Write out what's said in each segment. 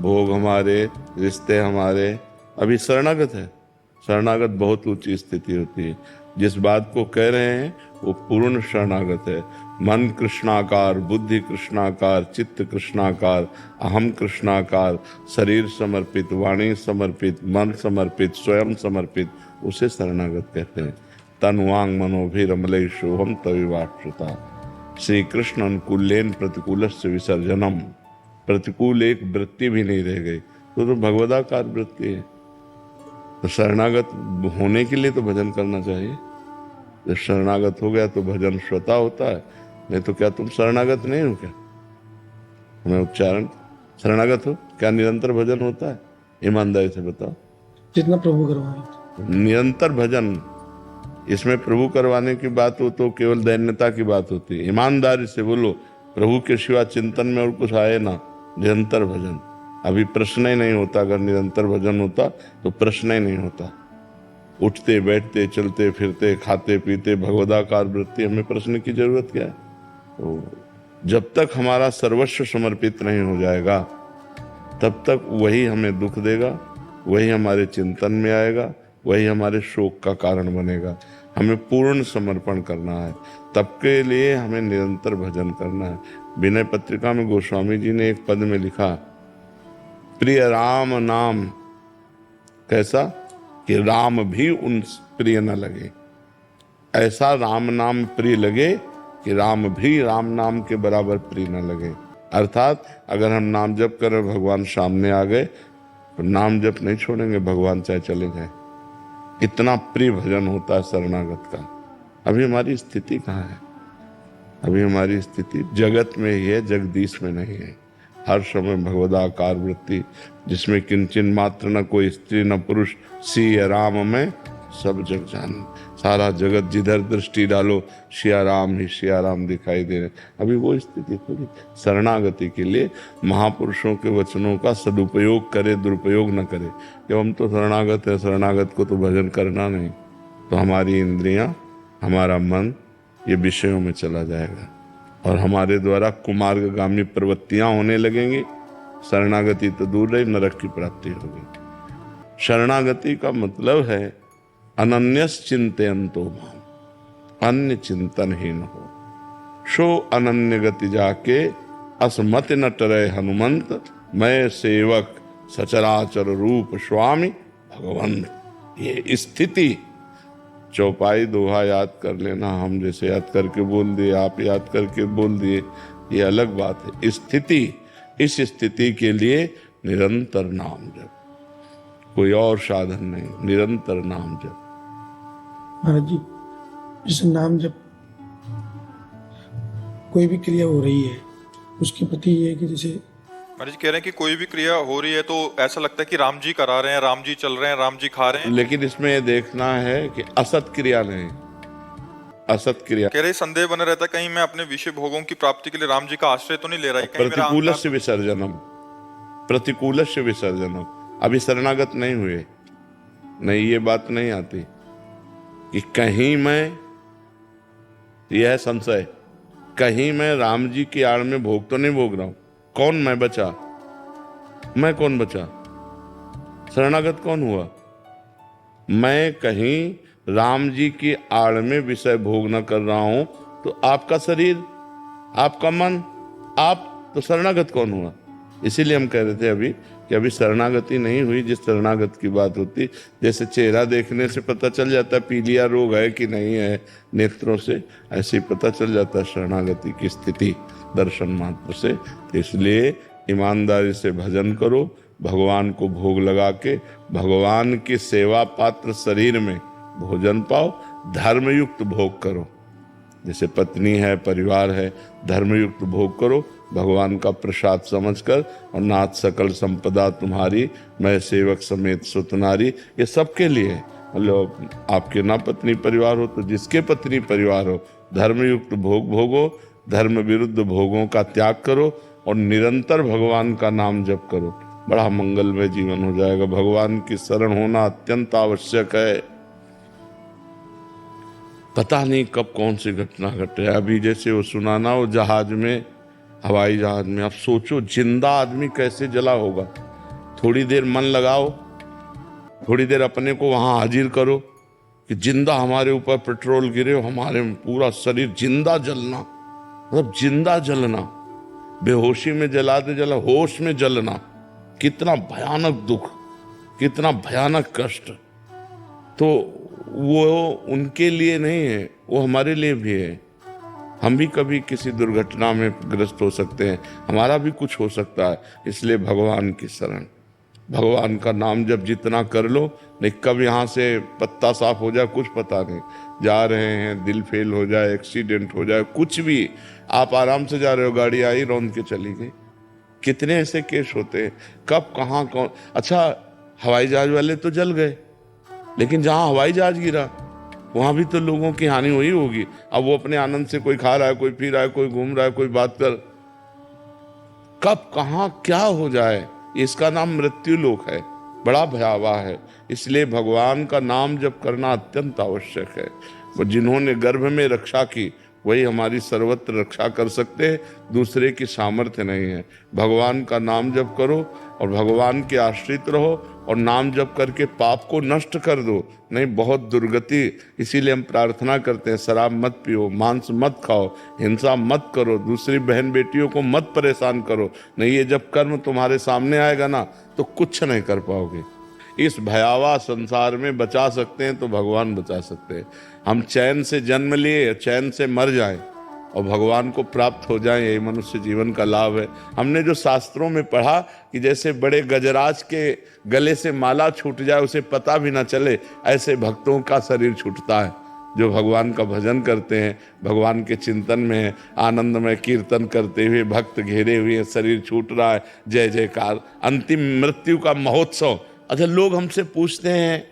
भोग हमारे, रिश्ते हमारे। अभी शरणागत है। शरणागत बहुत ऊंची स्थिति होती है। जिस बात को कह रहे हैं वो पूर्ण शरणागत है। मन कृष्णाकार, बुद्धि कृष्णाकार, चित्त कृष्णाकार, अहम कृष्णाकार, शरीर समर्पित, वाणी समर्पित, मन समर्पित, स्वयं समर्पित, उसे शरणागत कहते हैं। तनुवांग मनोभिरमले शोभम तविवाश्रुता। श्री कृष्ण अनुकूलेन प्रतिकूलस्य विसर्जनम। प्रतिकूल एक वृत्ति भी नहीं रह गई तो भगवदाकार वृत्ति है। तो शरणागत होने के लिए तो भजन करना चाहिए। जब शरणागत हो गया तो भजन स्वतः होता है। नहीं तो क्या तुम शरणागत नहीं हो क्या? हमें उच्चारण शरणागत हो क्या? निरंतर भजन होता है? ईमानदारी से बताओ। जितना प्रभु करवाए। निरंतर भजन, इसमें प्रभु करवाने की बात हो तो केवल दैन्यता की बात होती है। ईमानदारी से बोलो, प्रभु के सिवा चिंतन में और कुछ आए ना, निरंतर भजन। अभी प्रश्न ही नहीं होता। अगर निरंतर भजन होता तो प्रश्न ही नहीं होता। उठते बैठते चलते फिरते खाते पीते भगवदाकार वृत्ति, हमें प्रश्न की जरूरत क्या है? तो जब तक हमारा सर्वस्व समर्पित नहीं हो जाएगा तब तक वही हमें दुख देगा, वही हमारे चिंतन में आएगा, वही हमारे शोक का कारण बनेगा। हमें पूर्ण समर्पण करना है, तब के लिए हमें निरंतर भजन करना है। विनय पत्रिका में गोस्वामी जी ने एक पद में लिखा, प्रिय राम नाम कैसा कि राम भी उन प्रिय न लगे। ऐसा राम नाम प्रिय लगे कि राम भी राम नाम के बराबर प्रिय न लगे। अर्थात अगर हम नाम जप करें, भगवान सामने आ गए तो नाम जप नहीं छोड़ेंगे, भगवान चाहे चले जाए। इतना प्रिय भजन होता है शरणागत का। अभी हमारी स्थिति कहाँ है? अभी हमारी स्थिति जगत में ही है, जगदीश में नहीं है। हर समय भगवदाकार वृत्ति, जिसमें किंचन मात्र न कोई स्त्री न पुरुष, सिया राम में सब जग जान। सारा जगत जिधर दृष्टि डालो सिया राम ही सिया राम दिखाई दे रहे। अभी वो स्थिति थोड़ी। शरणागति के लिए महापुरुषों के वचनों का सदुपयोग करे, दुरुपयोग न करे। जब हम तो शरणागत है, शरणागत को तो भजन करना नहीं, तो हमारी इंद्रियां, हमारा मन ये विषयों में चला जाएगा और हमारे द्वारा कुमार्गगामी प्रवृत्तियां होने लगेंगी। शरणागति तो दूर रही, नरक की प्राप्ति होगी। शरणागति का मतलब है अनन्यस चिंतयन्तो माम, अन्य चिंतनहीन हो। शो अनन्य गति जाके असमत न टरे हनुमंत, मैं सेवक सचराचर रूप स्वामी भगवंत। ये स्थिति चौपाई दोहा याद कर लेना। हम जैसे याद करके बोल दिए, आप याद करके बोल दिए, ये अलग बात है। स्थिति, इस स्थिति के लिए निरंतर नाम जप, कोई और साधन नहीं, निरंतर नाम जप। महाराज जी, जैसे नाम जब कोई भी क्रिया हो रही है उसके प्रति ये है कि जैसे महाराज जी कह रहे हैं कि कोई भी क्रिया हो रही है तो ऐसा लगता है कि राम जी करा रहे हैं, राम जी चल रहे हैं, राम जी खा रहे हैं। लेकिन इसमें ये देखना है कि असत क्रिया नहीं, असत क्रिया। कह रहे संदेह बना रहता है कहीं मैं अपने विषय भोगों की प्राप्ति के लिए राम जी का आश्रय तो नहीं ले रहा है। प्रतिकूलस्य विसर्जनम, प्रतिकूलस्य विसर्जनम। अभी शरणागत नहीं हुए, नहीं ये बात नहीं आती कि कहीं मैं, यह है संशय, कहीं मैं राम जी की आड़ में भोग तो नहीं भोग रहा हूं। कौन मैं बचा? मैं कौन बचा? शरणागत कौन हुआ? मैं कहीं राम जी की आड़ में विषय भोग न कर रहा हूं तो आपका शरीर, आपका मन, आप तो शरणागत कौन हुआ? इसीलिए हम कह रहे थे अभी कि अभी शरणागति नहीं हुई। जिस शरणागत की बात होती, जैसे चेहरा देखने से पता चल जाता है पीलिया रोग है कि नहीं है नेत्रों से, ऐसे ही पता चल जाता है शरणागति की स्थिति दर्शन मात्र से। तो इसलिए ईमानदारी से भजन करो, भगवान को भोग लगा के भगवान की सेवा पात्र शरीर में भोजन पाओ, धर्मयुक्त भोग करो। जैसे पत्नी है, परिवार है, धर्मयुक्त भोग करो भगवान का प्रसाद समझकर। और नाथ सकल संपदा तुम्हारी, मैं सेवक समेत सुतनारी, ये सबके लिए है। मतलब आपके ना पत्नी परिवार हो तो जिसके पत्नी परिवार हो, धर्मयुक्त भोग भोगो, धर्म विरुद्ध भोगों का त्याग करो और निरंतर भगवान का नाम जप करो। बड़ा मंगलमय जीवन हो जाएगा। भगवान की शरण होना अत्यंत आवश्यक है। पता नहीं कब कौन सी घटना घटे। अभी जैसे वो सुनाना, वो जहाज में, हवाई जहाज में, आप सोचो जिंदा आदमी कैसे जला होगा। थोड़ी देर मन लगाओ, थोड़ी देर अपने को वहां हाजिर करो कि जिंदा हमारे ऊपर पेट्रोल गिरे, हमारे पूरा शरीर जिंदा जलना, मतलब जिंदा जलना, बेहोशी में जलाते जला होश में जलना, कितना भयानक दुख, कितना भयानक कष्ट। तो वो उनके लिए नहीं है, वो हमारे लिए भी है। हम भी कभी किसी दुर्घटना में ग्रस्त हो सकते हैं, हमारा भी कुछ हो सकता है। इसलिए भगवान की शरण, भगवान का नाम जब जितना कर लो, नहीं कब यहाँ से पत्ता साफ हो जाए कुछ पता नहीं। जा रहे हैं, दिल फेल हो जाए, एक्सीडेंट हो जाए, कुछ भी, आप आराम से जा रहे हो, गाड़ी आई रौंद के चली गई। कितने ऐसे केस होते हैं, कब कहाँ कौन। अच्छा, हवाई जहाज वाले तो जल गए, लेकिन जहां हवाई जहाज गिरा वहां भी तो लोगों की हानि हुई होगी। अब वो अपने आनंद से कोई खा रहा है, कोई पी रहा है, कोई घूम रहा है, कोई बात कर, कब कहां क्या हो जाए, इसका नाम मृत्यु लोक है, बड़ा भयावह है। इसलिए भगवान का नाम जप करना अत्यंत आवश्यक है। वो जिन्होंने गर्भ में रक्षा की वही हमारी सर्वत्र रक्षा कर सकते हैं, दूसरे की सामर्थ्य नहीं है। भगवान का नाम जप करो और भगवान के आश्रित रहो और नाम जप करके पाप को नष्ट कर दो, नहीं बहुत दुर्गति। इसीलिए हम प्रार्थना करते हैं, शराब मत पियो, मांस मत खाओ, हिंसा मत करो, दूसरी बहन बेटियों को मत परेशान करो। नहीं, ये जब कर्म तुम्हारे सामने आएगा ना तो कुछ नहीं कर पाओगे। इस भयावह संसार में बचा सकते हैं तो भगवान बचा सकते हैं। हम चैन से जन्म लिए, चैन से मर जाएं और भगवान को प्राप्त हो जाएं, यही मनुष्य जीवन का लाभ है। हमने जो शास्त्रों में पढ़ा कि जैसे बड़े गजराज के गले से माला छूट जाए, उसे पता भी ना चले, ऐसे भक्तों का शरीर छूटता है जो भगवान का भजन करते हैं, भगवान के चिंतन में आनंदमय कीर्तन करते हुए भक्त घेरे हुए, शरीर छूट रहा है, जय जयकार, अंतिम मृत्यु का महोत्सव। अच्छा, लोग हमसे पूछते हैं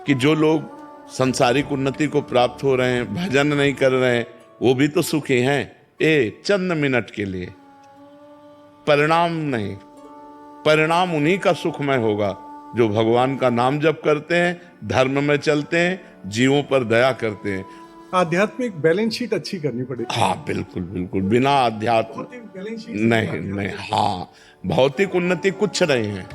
कि जो लोग सांसारिक उन्नति को प्राप्त हो रहे हैं, भजन नहीं कर रहे हैं, वो भी तो सुखी हैं। चंद मिनट के लिए, परिणाम नहीं, परिणाम उन्हीं का सुखमय होगा जो भगवान का नाम जप करते हैं, धर्म में चलते हैं, जीवों पर दया करते हैं। आध्यात्मिक बैलेंस शीट अच्छी करनी पड़ेगी। हाँ बिल्कुल बिल्कुल, बिना आध्यात्म बैलेंस शीट नहीं, हाँ भौतिक उन्नति कुछ नहीं है,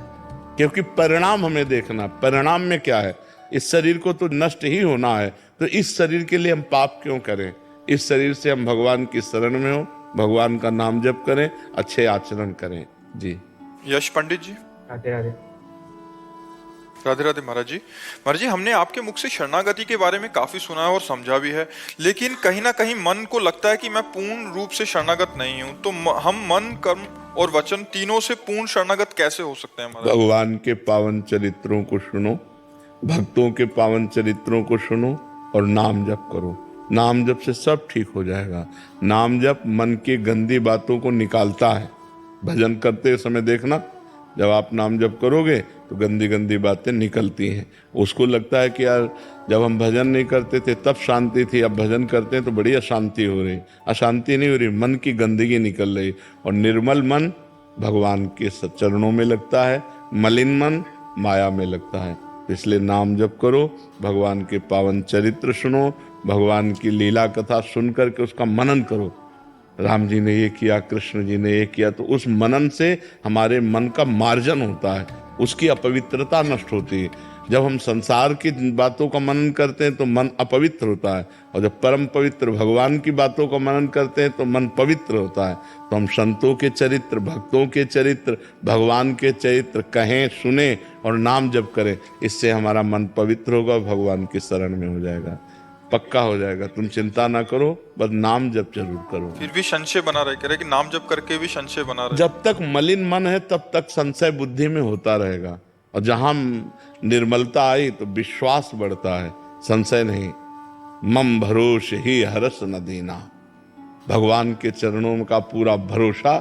क्योंकि परिणाम हमें देखना। परिणाम में क्या है, इस शरीर को तो नष्ट ही होना है, तो इस शरीर के लिए हम पाप क्यों करें। इस शरीर से हम भगवान की शरण में हो, भगवान का नाम जप करें, अच्छे आचरण करें। जी यश पंडित जी। राधे राधे। राधे राधे महाराज जी। महाराज जी, हमने आपके मुख से शरणागति के बारे में काफी सुना है और समझा भी है, लेकिन कहीं ना कहीं मन को लगता है कि मैं पूर्ण रूप से शरणागत नहीं हूँ। तो हम मन, कर्म और वचन तीनों से पूर्ण शरणागत कैसे हो सकते हैं महाराज? भगवान के पावन चरित्रों को सुनो, भक्तों के पावन चरित्रों को सुनो और नाम जप करो। नाम जप से सब ठीक हो जाएगा। नाम जप मन की गंदी बातों को निकालता है। भजन करते समय देखना, जब आप नाम जप करोगे तो गंदी गंदी बातें निकलती हैं। उसको लगता है कि यार जब हम भजन नहीं करते थे तब शांति थी, अब भजन करते हैं तो बड़ी अशांति हो रही। अशांति नहीं हो रही, मन की गंदगी निकल रही। और निर्मल मन भगवान के चरणों में लगता है, मलिन मन माया में लगता है। इसलिए नाम जप करो, भगवान के पावन चरित्र सुनो, भगवान की लीला कथा सुन करके उसका मनन करो। राम जी ने ये किया, कृष्ण जी ने ये किया, तो उस मनन से हमारे मन का मार्जन होता है, उसकी अपवित्रता नष्ट होती है। जब हम संसार की बातों का मनन करते हैं तो मन अपवित्र होता है, और जब परम पवित्र भगवान की बातों का मनन करते हैं तो मन पवित्र होता है। तो हम संतों के चरित्र, भक्तों के चरित्र, भगवान के चरित्र कहें, सुने और नाम जप करें। इससे हमारा मन पवित्र होगा, भगवान की शरण में हो जाएगा, पक्का हो जाएगा। तुम चिंता ना करो, बस नाम जप जरूर करो। फिर भी संशय बना रहे, कह रहे कि नाम जप करके भी संशय बना रहे। जब तक मलिन मन है तब तक संशय बुद्धि में होता रहेगा, और जहां निर्मलता आई तो विश्वास बढ़ता है, संशय नहीं। मम भरोसे ही हरस न दीना, भगवान के चरणों का पूरा भरोसा,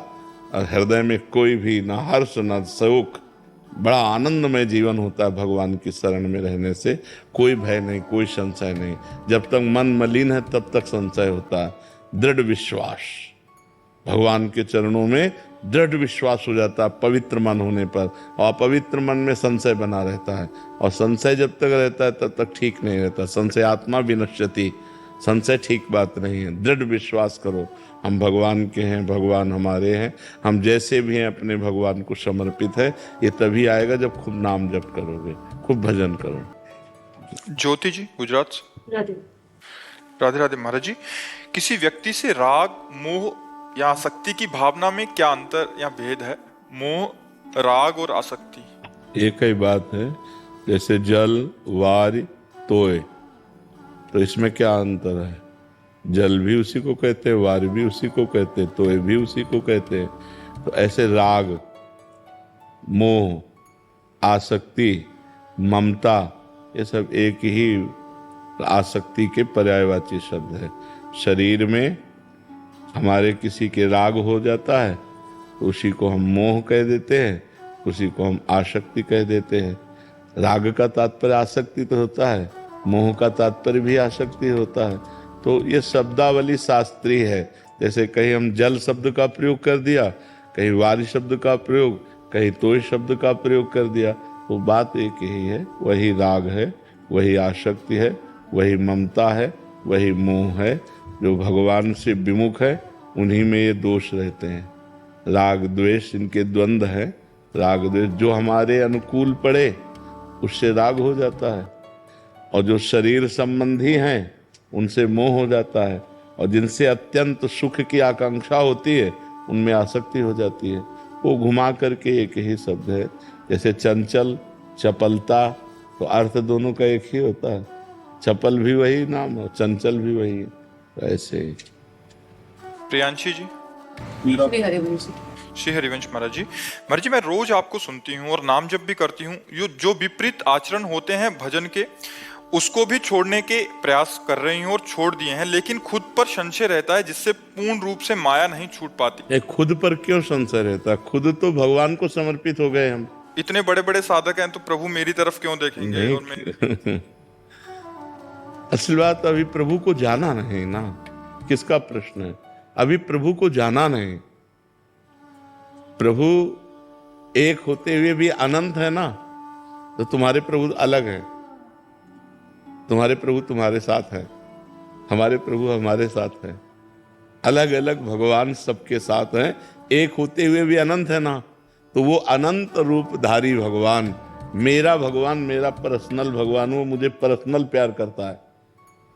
हृदय में कोई भी ना हर्ष न शोक, बड़ा आनंदमय जीवन होता है भगवान की शरण में रहने से। कोई भय नहीं, कोई संशय नहीं। जब तक मन मलिन है तब तक संशय होता है। दृढ़ विश्वास, भगवान के चरणों में दृढ़ विश्वास हो जाता है पवित्र मन होने पर, और अपवित्र मन में संशय बना रहता है, और संशय जब तक रहता है तब तक ठीक नहीं रहता। संशय आत्मा विनश्यति, संशय ठीक बात नहीं है। दृढ़ विश्वास करो, हम भगवान के हैं, भगवान हमारे हैं, हम जैसे भी हैं अपने भगवान को समर्पित है। ये तभी आएगा जब खूब नाम जप करोगे, खूब भजन करो। ज्योति जी गुजरात से। राधे। राधे राधे महाराज जी, किसी व्यक्ति से राग, मोह या आसक्ति की भावना में क्या अंतर या भेद है? मोह, राग और आसक्ति एक ही बात है। जैसे जल, वार, तोय, तो इसमें क्या अंतर है? जल भी उसी को कहते हैं, वार भी उसी को कहते हैं, तोय भी उसी को कहते हैं। तो ऐसे राग, मोह, आसक्ति, ममता, ये सब एक ही आसक्ति के पर्यायवाची शब्द है। शरीर में हमारे किसी के राग हो जाता है तो उसी को हम मोह कह देते हैं, उसी को हम आसक्ति कह देते हैं। राग का तात्पर्य आसक्ति तो होता है, मोह का तात्पर्य भी आसक्ति होता है। तो ये शब्दावली शास्त्रीय है। जैसे कहीं हम जल शब्द का प्रयोग कर दिया, कहीं वारी शब्द का प्रयोग, कहीं तोय शब्द का प्रयोग कर दिया, तो बात एक ही है। वही राग है, वही आसक्ति है, वही ममता है, वही मोह है। जो भगवान से विमुख है उन्हीं में ये दोष रहते हैं। राग द्वेष इनके द्वंद्व है। राग द्वेष जो हमारे अनुकूल पड़े उससे राग हो जाता है, और जो शरीर संबंधी हैं उनसे मोह हो जाता है, और जिनसे अत्यंत सुख की आकांक्षा होती है उनमें आसक्ति हो जाती है। वो घुमा करके एक ही शब्द है। जैसे चंचल, चपलता, तो अर्थ दोनों का एक ही होता है। चपल भी वही नाम है, चंचल भी वही है। ऐसे ही प्रियांशी जी। श्री हरिवंश। श्री हरिवंश महाराज जी। महाराज जी, मैं रोज आपको सुनती हूँ और नाम जप भी करती हूँ। जो विपरीत आचरण होते हैं भजन के, उसको भी छोड़ने के प्रयास कर रही हूँ और छोड़ दिए हैं, लेकिन खुद पर संशय रहता है जिससे पूर्ण रूप से माया नहीं छूट पाती। खुद पर क्यों संशय रहता? खुद तो भगवान को समर्पित हो गए हम। इतने बड़े बड़े साधक हैं तो प्रभु मेरी तरफ क्यों देखेंगे? और मैं असल बात अभी प्रभु को जाना नहीं ना। किसका प्रश्न है? अभी प्रभु को जाना नहीं। प्रभु एक होते हुए भी अनंत है ना, तो तुम्हारे प्रभु अलग है। तुम्हारे प्रभु तुम्हारे साथ है, हमारे प्रभु हमारे साथ है। अलग अलग भगवान सबके साथ हैं, एक होते हुए भी अनंत है ना। तो वो अनंत रूपधारी भगवान, मेरा भगवान, मेरा पर्सनल भगवान, वो मुझे पर्सनल प्यार करता है।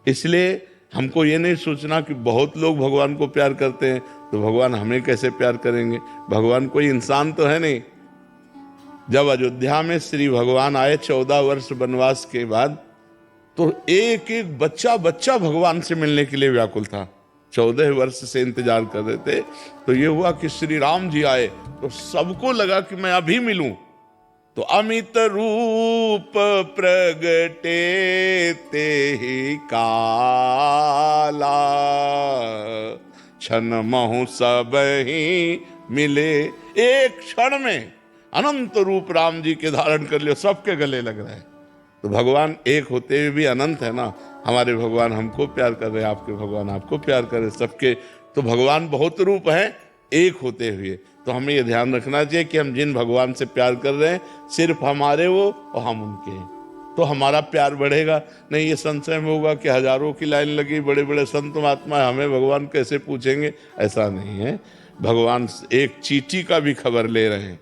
इसलिए हमको ये नहीं सोचना कि बहुत लोग भगवान को प्यार करते हैं तो भगवान हमें कैसे प्यार करेंगे। भगवान कोई इंसान तो है नहीं। जब अयोध्या में श्री भगवान आए 14 वर्ष वनवास के बाद, तो एक एक बच्चा बच्चा भगवान से मिलने के लिए व्याकुल था। 14 वर्ष से इंतजार कर रहे थे। तो ये हुआ कि श्री राम जी आए तो सबको लगा कि मैं अभी मिलूं। तो अमित रूप प्रगटे ते ही काला, क्षण महु सब ही मिले। एक क्षण में अनंत रूप राम जी के धारण कर लिया, सबके गले लग रहा है। तो भगवान एक होते हुए भी अनंत है ना। हमारे भगवान हमको प्यार कर रहे हैं, आपके भगवान आपको प्यार कर रहे हैं, सबके। तो भगवान बहुत रूप है एक होते हुए। तो हमें ये ध्यान रखना चाहिए कि हम जिन भगवान से प्यार कर रहे हैं सिर्फ हमारे वो और हम उनके हैं, तो हमारा प्यार बढ़ेगा। नहीं ये संशय में होगा कि हजारों की लाइन लगी, बड़े बड़े संत महात्मा, हमें भगवान कैसे पूछेंगे? ऐसा नहीं है। भगवान एक चींटी का भी खबर ले रहे हैं।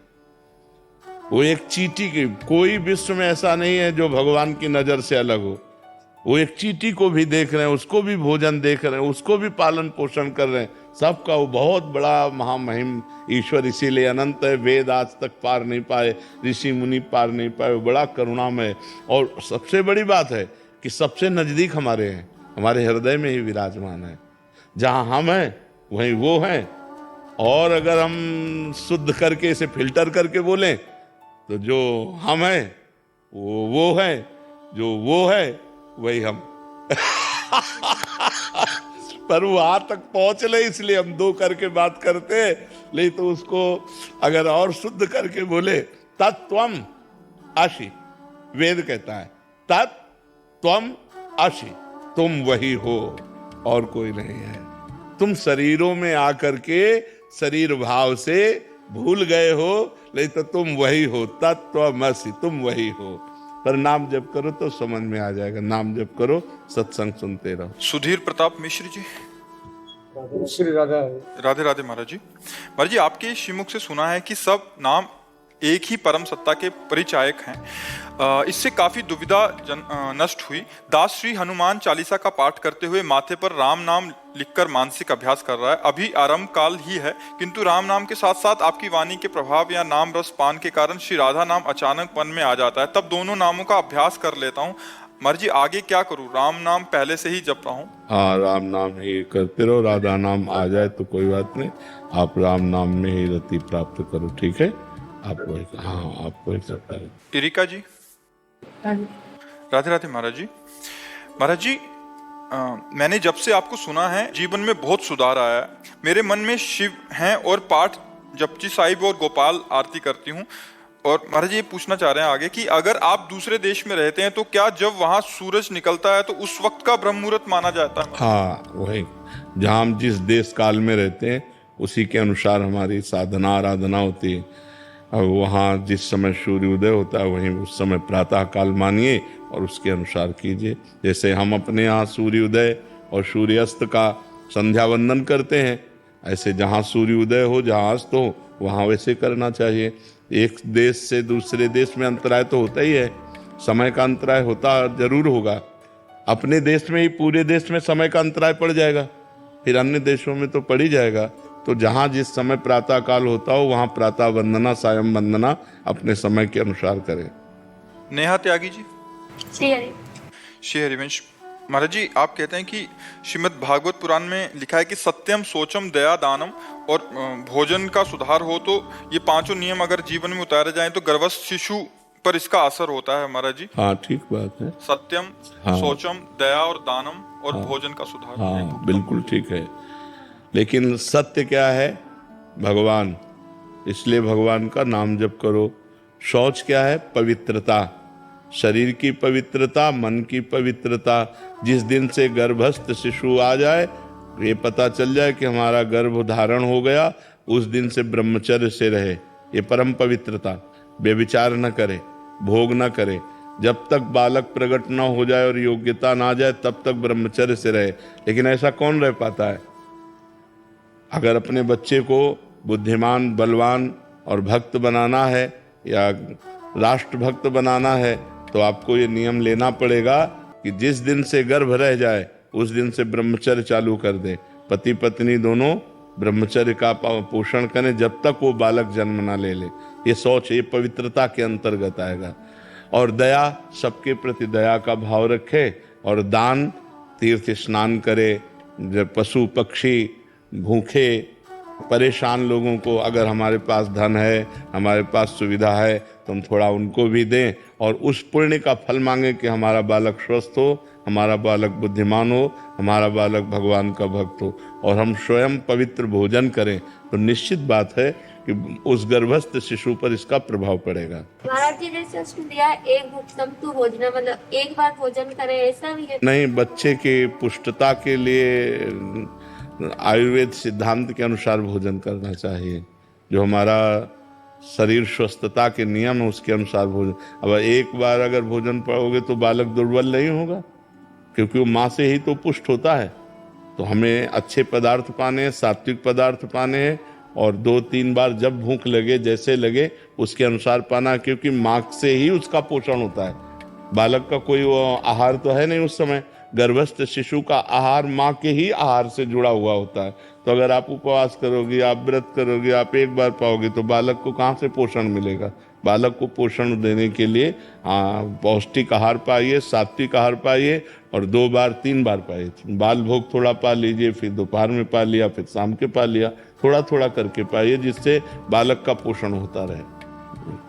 वो एक चींटी की, कोई विश्व में ऐसा नहीं है जो भगवान की नजर से अलग हो। वो एक चींटी को भी देख रहे हैं, उसको भी भोजन देख रहे हैं, उसको भी पालन पोषण कर रहे हैं। सबका वो बहुत बड़ा महामहिम ईश्वर, इसीलिए अनंत है। वेद आज तक पार नहीं पाए, ऋषि मुनि पार नहीं पाए, वो बड़ा करुणामय। और सबसे बड़ी बात है कि सबसे नजदीक हमारे हैं, हमारे हृदय में ही विराजमान है। जहाँ हम हैं वहीं वो हैं। और अगर हम शुद्ध करके इसे फिल्टर करके बोलें तो जो हम हैं वो है, जो वो है वही हम। पर वो वहां तक पहुंच ले, इसलिए हम दो करके बात करते हैं। नहीं तो उसको अगर और शुद्ध करके बोले, तत्त्वम असि, वेद कहता है तत्त्वम असि, तुम वही हो और कोई नहीं है। तुम शरीरों में आकर के शरीर भाव से भूल गए हो, नहीं तो तुम वही हो, तत्त्वमसि, तुम वही हो। पर नाम जप करो तो समझ में आ जाएगा। नाम जप करो, सत्संग सुनते रहो। सुधीर प्रताप मिश्र जी। श्री राधा। राधे राधे महाराज जी। महाराज जी, आपके श्रीमुख से सुना है कि सब नाम एक ही परम सत्ता के परिचायक हैं। इससे काफी दुविधा नष्ट हुई। दास श्री हनुमान चालीसा का पाठ करते हुए माथे पर राम नाम लिखकर मानसिक अभ्यास कर रहा है। अभी आरंभ काल ही है, किंतु राम नाम के साथ साथ आपकी वाणी के प्रभाव या नाम रस पान के कारण श्री राधा नाम अचानक मन में आ जाता है। तब दोनों नामों का अभ्यास कर लेता हूँ। महाराज जी, आगे क्या करूँ? राम नाम पहले से ही जप रहा हूँ। हाँ, राम नाम ही करते रहो। राधा नाम आ जाए तो कोई बात नहीं, आप राम नाम में ही रति प्राप्त करो। ठीक है, आपको हाँ आपको एक सकता है। इरिका जी। राधे राधे महाराज जी। महाराज जी, मैंने जब से आपको सुना है जीवन में बहुत सुधार आया है। मेरे मन में शिव हैं और पाठ जपजी साहिब और गोपाल आरती करती हूँ। और महाराज जी, ये पूछना चाह रहे हैं आगे कि अगर आप दूसरे देश में रहते हैं तो क्या जब वहां सूरज निकलता है तो उस वक्त का ब्रह्म मुहूर्त माना जाता है? हाँ, वही जहाँ हम जिस देश काल में रहते हैं उसी के अनुसार हमारी साधना आराधना होती है। और वहाँ जिस समय सूर्योदय होता है वहीं उस समय प्रातः काल मानिए और उसके अनुसार कीजिए। जैसे हम अपने यहाँ सूर्योदय और सूर्यास्त का संध्या वंदन करते हैं, ऐसे जहाँ सूर्योदय हो जहाँ अस्त हो वहाँ वैसे करना चाहिए। एक देश से दूसरे देश में अंतराय तो होता ही है, समय का अंतराय होता जरूर होगा। अपने देश में ही पूरे देश में समय का अंतराय पड़ जाएगा, फिर अन्य देशों में तो पड़ ही जाएगा। तो जहाँ जिस समय प्रातः काल होता हो वहाँ प्रातः वंदना सायं वंदना अपने समय के अनुसार करें। नेहा त्यागी जी। श्री हरिवंश। महाराज जी, आप कहते हैं कि श्रीमद् भागवत पुराण में लिखा है कि सत्यम शौचम दया दानम और भोजन का सुधार हो तो ये पांचों नियम अगर जीवन में उतारे जाएं तो गर्भस्थ शिशु पर इसका असर होता है। महाराज जी, हाँ ठीक बात है। सत्यम, हाँ, शौचम, दया और दानम और हाँ, भोजन का सुधार। हाँ बिल्कुल ठीक है। लेकिन सत्य क्या है? भगवान। इसलिए भगवान का नाम जप करो। शौच क्या है? पवित्रता, शरीर की पवित्रता, मन की पवित्रता। जिस दिन से गर्भस्थ शिशु आ जाए, ये पता चल जाए कि हमारा गर्भ धारण हो गया, उस दिन से ब्रह्मचर्य से रहे। ये परम पवित्रता। व्यभिचार न करे, भोग न करे। जब तक बालक प्रकट न हो जाए और योग्यता ना जाए तब तक ब्रह्मचर्य से रहे। लेकिन ऐसा कौन रह पाता है? अगर अपने बच्चे को बुद्धिमान, बलवान और भक्त बनाना है या राष्ट्र भक्त बनाना है तो आपको ये नियम लेना पड़ेगा कि जिस दिन से गर्भ रह जाए उस दिन से ब्रह्मचर्य चालू कर दे। पति पत्नी दोनों ब्रह्मचर्य का पोषण करें जब तक वो बालक जन्म ना ले ले। ये सोच, ये पवित्रता के अंतर्गत आएगा। और दया, सबके प्रति दया का भाव रखे। और दान, तीर्थ स्नान करे। जब पशु पक्षी, भूखे परेशान लोगों को अगर हमारे पास धन है, हमारे पास सुविधा है तो हम थोड़ा उनको भी दें और उस पुण्य का फल मांगे कि हमारा बालक स्वस्थ हो, हमारा बालक बुद्धिमान हो, हमारा बालक भगवान का भक्त हो। और हम स्वयं पवित्र भोजन करें तो निश्चित बात है कि उस गर्भस्थ शिशु पर इसका प्रभाव पड़ेगा। महाराज जी, जैसे उसमें दिया एक भुक्तम तू भोजन, मतलब एक बार भोजन करे, ऐसा भी है? नहीं, बच्चे की पुष्टता के लिए आयुर्वेद सिद्धांत के अनुसार भोजन करना चाहिए। जो हमारा शरीर स्वस्थता के नियम है उसके अनुसार भोजन। अब एक बार अगर भोजन पाओगे तो बालक दुर्बल नहीं होगा, क्योंकि वो माँ से ही तो पुष्ट होता है। तो हमें अच्छे पदार्थ पाने हैं, सात्विक पदार्थ पाने हैं और 2-3 बार जब भूख लगे, जैसे लगे उसके अनुसार पाना, क्योंकि माँ से ही उसका पोषण होता है। बालक का कोई वो आहार तो है नहीं उस समय। गर्भस्थ शिशु का आहार माँ के ही आहार से जुड़ा हुआ होता है। तो अगर आप उपवास करोगे, आप व्रत करोगे, आप एक बार पाओगे तो बालक को कहाँ से पोषण मिलेगा? बालक को पोषण देने के लिए पौष्टिक आहार पाइए, सात्विक आहार पाइए और 2 बार 3 बार पाइए। बाल भोग थोड़ा पा लीजिए, फिर दोपहर में पा लिया, फिर शाम के पा लिया, थोड़ा थोड़ा करके पाइए जिससे बालक का पोषण होता रहे।